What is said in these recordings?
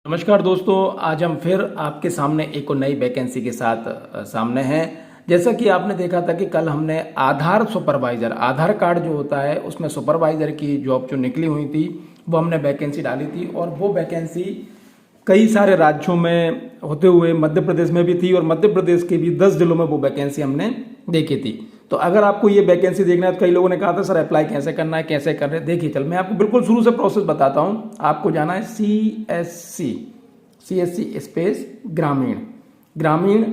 नमस्कार दोस्तों, आज हम फिर आपके सामने एक और नई वैकेंसी के साथ सामने हैं। जैसा कि आपने देखा था कि कल हमने आधार सुपरवाइज़र, आधार कार्ड जो होता है उसमें सुपरवाइज़र की जॉब जो निकली हुई थी वो हमने वैकेंसी डाली थी और वो वैकेंसी कई सारे राज्यों में होते हुए मध्य प्रदेश में भी थी और मध्य प्रदेश के भी 10 जिलों में वो वैकेंसी हमने देखी थी। तो अगर आपको ये वैकेंसी देखना है तो कई लोगों ने कहा था सर अप्लाई कैसे करना है, कैसे कर रहे हैं। देखिए चल मैं आपको बिल्कुल शुरू से प्रोसेस बताता हूँ। आपको जाना है CSC स्पेस ग्रामीण GRAMIN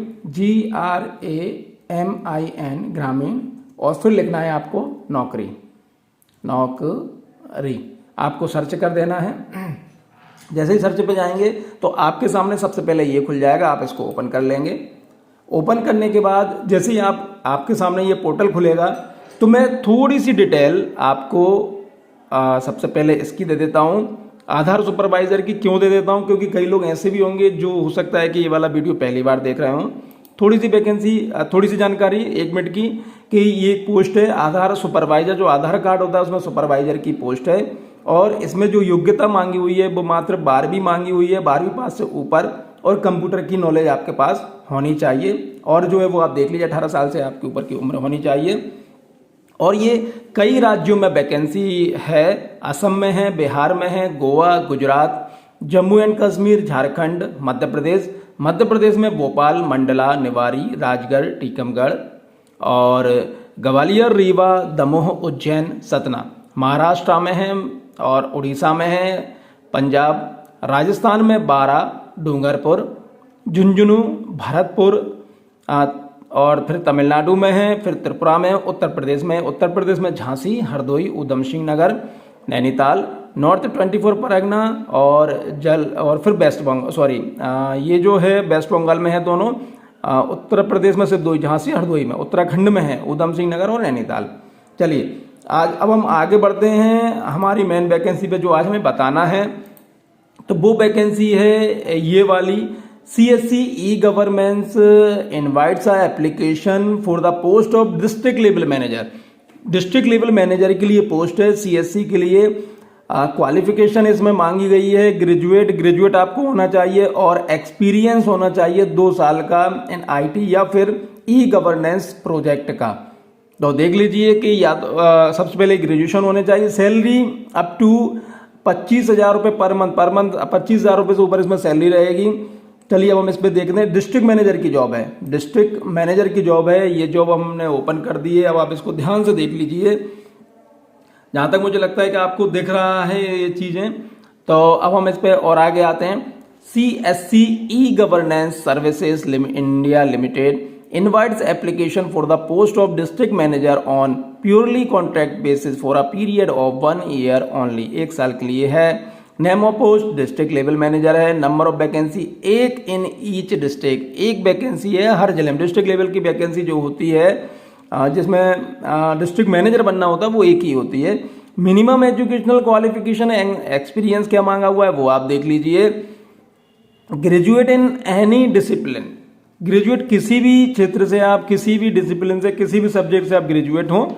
ग्रामीण और फिर लिखना है आपको नौकरी आपको सर्च कर देना है। जैसे ही सर्च पे जाएंगे तो आपके सामने सबसे पहले ये खुल जाएगा, आप इसको ओपन कर लेंगे। ओपन करने के बाद जैसे ही आपके सामने ये पोर्टल खुलेगा तो मैं थोड़ी सी डिटेल आपको सबसे पहले इसकी दे देता हूँ। आधार सुपरवाइजर की क्यों दे देता हूँ, क्योंकि कई लोग ऐसे भी होंगे जो हो सकता है कि ये वाला वीडियो पहली बार देख रहे हों। थोड़ी सी वैकेंसी, थोड़ी सी जानकारी 1 मिनट की कि ये पोस्ट है आधार सुपरवाइजर। जो आधार कार्ड होता है उसमें सुपरवाइजर की पोस्ट है और इसमें जो योग्यता मांगी हुई है वो मात्र 12वीं मांगी हुई है, 12वीं पास से ऊपर, और कंप्यूटर की नॉलेज आपके पास होनी चाहिए और जो है वो आप देख लीजिए 18 साल से आपके ऊपर की उम्र होनी चाहिए। और ये कई राज्यों में वैकेंसी है, असम में है, बिहार में है, गोवा, गुजरात, जम्मू एंड कश्मीर, झारखंड, मध्य प्रदेश में भोपाल, मंडला, निवाड़ी, राजगढ़, टीकमगढ़ और ग्वालियर, रीवा, दमोह, उज्जैन, सतना। महाराष्ट्र में है और उड़ीसा में है, पंजाब, राजस्थान में बारा, डूंगरपुर, झुंझुनू, भरतपुर और फिर तमिलनाडु में है, फिर त्रिपुरा में, उत्तर प्रदेश में झांसी, हरदोई, उधम सिंह नगर, नैनीताल, नॉर्थ 24 परगना और फिर वेस्ट बंगाल, ये जो है वेस्ट बंगाल में है दोनों। उत्तर प्रदेश में सिर्फ 2, झांसी हरदोई में। उत्तराखंड में है उधम सिंह नगर और नैनीताल। चलिए अब हम आगे बढ़ते हैं हमारी मेन वैकेंसी पे जो आज हमें बताना है। तो वो वैकेंसी है ये वाली, CSC E-Governance invites application for the post of district level manager. District level manager के लिए पोस्ट है CSC के लिए। क्वालिफिकेशन इसमें मांगी गई है ग्रेजुएट आपको होना चाहिए और एक्सपीरियंस होना चाहिए 2 साल का इन IT या फिर E-Governance प्रोजेक्ट का। तो देख लीजिए कि या सबसे पहले ग्रेजुएशन होने चाहिए। सैलरी अप टू 25,000 रुपये पर मंथ 25,000 रुपये से ऊपर इसमें सैलरी रहेगी। चलिए अब हम इस पर देखते हैं। डिस्ट्रिक्ट मैनेजर की जॉब है, ये जॉब हमने ओपन कर दी है। अब आप इसको ध्यान से देख लीजिए, जहाँ तक मुझे लगता है कि आपको दिख रहा है ये चीज़ें। तो अब हम इस पर और आगे आते हैं। CSC E-Governance Services India Limited invites application for the post of district manager on purely contract basis for a period of 1 year only। 1 साल के लिए है। Name of post district level manager है। Number of vacancy 1 in each district, 1 vacancy है हर जिले में। District level की वैकेंसी जो होती है जिसमें डिस्ट्रिक्ट मैनेजर बनना होता है वो 1 ही होती है। मिनिमम एजुकेशनल क्वालिफिकेशन एक्सपीरियंस क्या मांगा हुआ है वो आप देख लीजिए। Graduate in any discipline, graduate किसी भी क्षेत्र से, आप किसी भी डिसिप्लिन से, किसी भी सब्जेक्ट से आप ग्रेजुएट हो।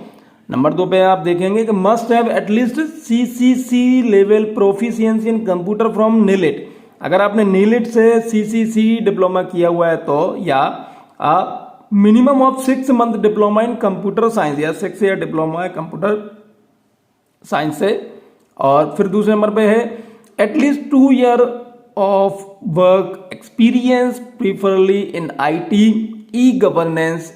नंबर 2 पे आप देखेंगे कि must have at least CCC level proficiency in computer from NIELIT. अगर आपने नीलिट से CCC डिप्लोमा किया हुआ है तो, या आप minimum of 6 month diploma in computer science, या 6 ईयर डिप्लोमा है कंप्यूटर साइंस से। और फिर दूसरे नंबर पे है at least 2 year of work experience preferably in IT E-Governance,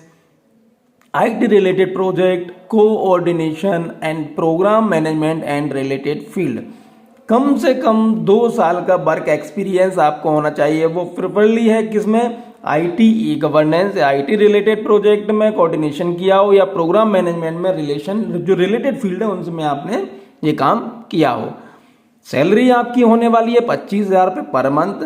IT related project, coordination and program management and related field। कम से कम 2 साल का वर्क एक्सपीरियंस आपको होना चाहिए। वो प्रिफरली है किसमें, IT E-Governance या IT रिलेटेड प्रोजेक्ट में कोऑर्डिनेशन किया हो या प्रोग्राम मैनेजमेंट में जो रिलेटेड फील्ड है उनसे में आपने ये काम किया हो। सैलरी आपकी होने वाली है 25,000 रुपये पर मंथ।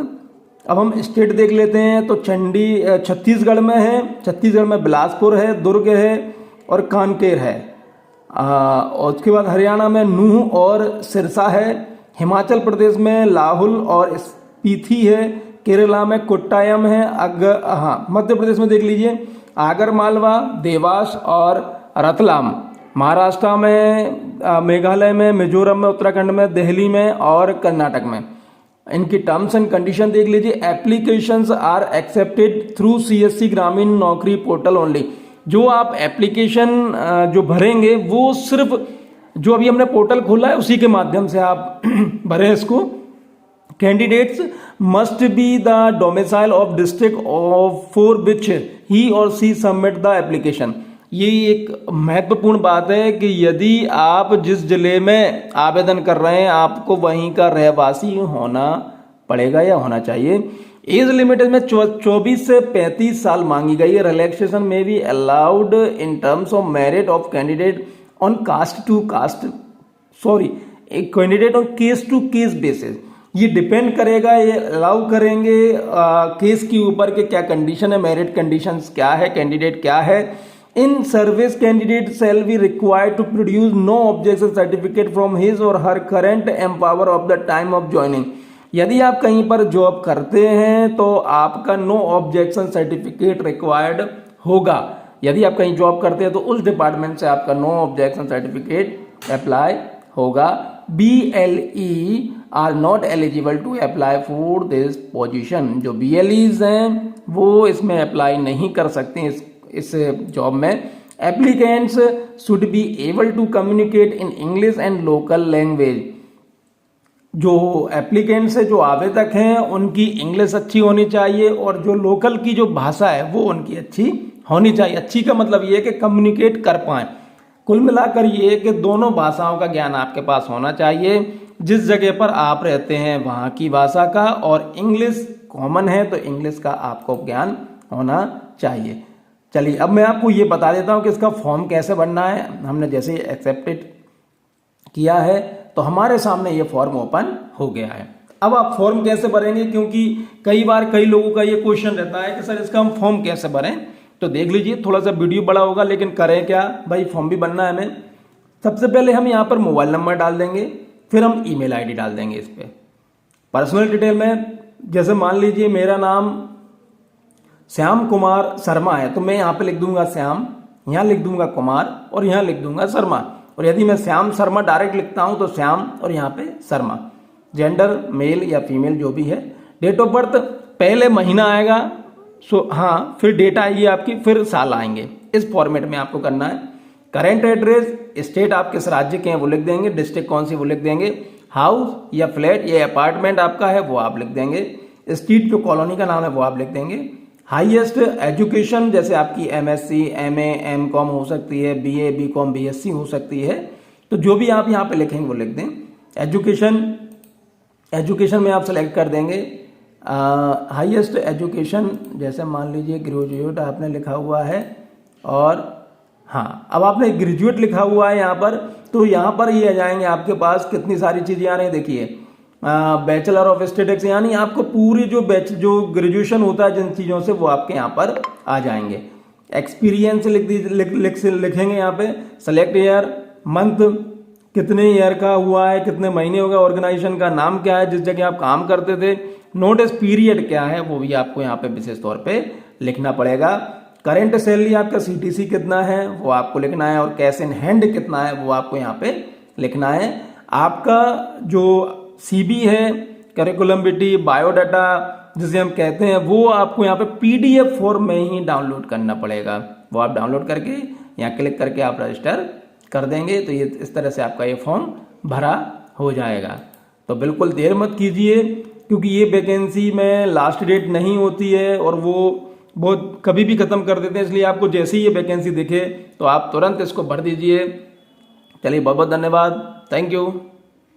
अब हम स्टेट देख लेते हैं तो छत्तीसगढ़ में है। छत्तीसगढ़ में बिलासपुर है, दुर्ग है और कानकेर है। और उसके बाद हरियाणा में नूह और सिरसा है। हिमाचल प्रदेश में लाहौल और स्पीति है। केरला में कोट्टायम है। मध्य प्रदेश में देख लीजिए आगर मालवा, देवास और रतलाम। महाराष्ट्र में, मेघालय में, मिजोरम में, उत्तराखंड में, दिल्ली में और कर्नाटक में। इनकी टर्म्स एंड कंडीशन देख लीजिए। Applications are accepted through CSC ग्रामीण नौकरी पोर्टल ओनली। जो आप एप्लीकेशन जो भरेंगे वो सिर्फ जो अभी हमने पोर्टल खोला है उसी के माध्यम से आप भरें इसको। Candidates must be the domicile of district of for which he or she submit the application. ये एक महत्वपूर्ण बात है कि यदि आप जिस जिले में आवेदन कर रहे हैं आपको वहीं का रहवासी होना पड़ेगा या होना चाहिए। एज लिमिट में 24 से 35 साल मांगी गई है। रिलैक्सेशन में भी allowed in terms of merit of candidate on cast to cast एक candidate on case to case basis. ये डिपेंड करेगा, ये अलाउ करेंगे केस के ऊपर के क्या कंडीशन है, मेरिट कंडीशंस क्या है, कैंडिडेट क्या है। In service candidate shall be required to produce no objection certificate from his or her current employer of the time of joining. यदि आप कहीं पर जॉब करते हैं तो आपका नो ऑब्जेक्शन सर्टिफिकेट रिक्वायर्ड होगा। यदि आप कहीं जॉब करते हैं तो उस डिपार्टमेंट से आपका नो ऑब्जेक्शन सर्टिफिकेट अप्लाई होगा। BLE are not eligible to apply for this position. जो BLEs हैं वो इसमें अप्लाई नहीं कर सकते इस जॉब में। Applicants should be able to communicate in English and local language. जो एप्लीकेंट्स है, जो आवेदक हैं, उनकी इंग्लिश अच्छी होनी चाहिए और जो लोकल की जो भाषा है वो उनकी अच्छी होनी चाहिए। अच्छी का मतलब ये है कि कम्युनिकेट कर पाएं। कुल मिलाकर ये है कि दोनों भाषाओं का ज्ञान आपके पास होना चाहिए। जिस जगह पर आप रहते हैं वहाँ की भाषा का, और इंग्लिश कॉमन है तो इंग्लिश का आपको ज्ञान होना चाहिए। चलिए अब मैं आपको ये बता देता हूँ कि इसका फॉर्म कैसे भरना है। हमने जैसे एक्सेप्टेड किया है तो हमारे सामने ये फॉर्म ओपन हो गया है। अब आप फॉर्म कैसे भरेंगे, क्योंकि कई बार कई लोगों का ये क्वेश्चन रहता है कि सर इसका हम फॉर्म कैसे भरें। तो देख लीजिए, थोड़ा सा वीडियो बड़ा होगा लेकिन करें क्या भाई, फॉर्म भी बनना है हमें। सबसे पहले हम यहाँ पर मोबाइल नंबर डाल देंगे, फिर हम ईमेल आईडी डाल देंगे इस पर। पर्सनल डिटेल में जैसे मान लीजिए मेरा नाम श्याम कुमार शर्मा है तो मैं यहाँ पे लिख दूंगा श्याम, यहाँ लिख दूंगा कुमार और यहाँ लिख दूंगा शर्मा। और यदि मैं श्याम शर्मा डायरेक्ट लिखता हूँ तो श्याम और यहाँ पे शर्मा। जेंडर मेल या फीमेल जो भी है। डेट ऑफ बर्थ पहले महीना आएगा, हाँ, फिर डेट आएगी आपकी, फिर साल आएंगे। इस फॉर्मेट में आपको करना है। करेंट एड्रेस, स्टेट आप किस राज्य के हैं वो लिख देंगे, डिस्ट्रिक्ट कौन सी वो लिख देंगे, हाउस या फ्लैट या अपार्टमेंट आपका है वो आप लिख देंगे, स्ट्रीट जो कॉलोनी का नाम है वो आप लिख देंगे। हाईएस्ट एजुकेशन जैसे आपकी MSc, MA, MCom हो सकती है, BA, BCom, BSc हो सकती है, तो जो भी आप यहाँ पे लिखेंगे वो लिख दें। एजुकेशन में आप सेलेक्ट कर देंगे हाईएस्ट एजुकेशन, जैसे मान लीजिए ग्रेजुएट आपने लिखा हुआ है। और हाँ, अब आपने ग्रेजुएट लिखा हुआ है यहाँ पर, तो यहाँ पर ये आ जाएंगे आपके पास कितनी सारी चीज़ें आ रही हैं। देखिए बैचलर ऑफ स्टैटिस्टिक्स, यानी आपको पूरी जो ग्रेजुएशन होता है जिन चीज़ों से वो आपके यहाँ पर आ जाएंगे। एक्सपीरियंस लिखेंगे यहाँ पे। सेलेक्ट ईयर, मंथ कितने ईयर का हुआ है, कितने महीने हो गए, ऑर्गेनाइजेशन का नाम क्या है जिस जगह आप काम करते थे, नोटिस पीरियड क्या है वो भी आपको यहाँ पे विशेष तौर पे लिखना पड़ेगा। करेंट सैलरी आपका CTC कितना है वो आपको लिखना है, और कैश इन हैंड कितना है वो आपको यहाँ पे लिखना है। आपका जो CV है, करिकुलम विटी, बायोडाटा जिसे हम कहते हैं, वो आपको यहाँ पे PDF फॉर्म में ही डाउनलोड करना पड़ेगा। वो आप डाउनलोड करके यहाँ क्लिक करके आप रजिस्टर कर देंगे तो ये इस तरह से आपका ये फॉर्म भरा हो जाएगा। तो बिल्कुल देर मत कीजिए, क्योंकि ये वैकेंसी में लास्ट डेट नहीं होती है और वो बहुत कभी भी ख़त्म कर देते हैं। इसलिए आपको जैसे ही ये वैकेंसी दिखे तो आप तुरंत इसको भर दीजिए। चलिए बहुत बहुत धन्यवाद, थैंक यू।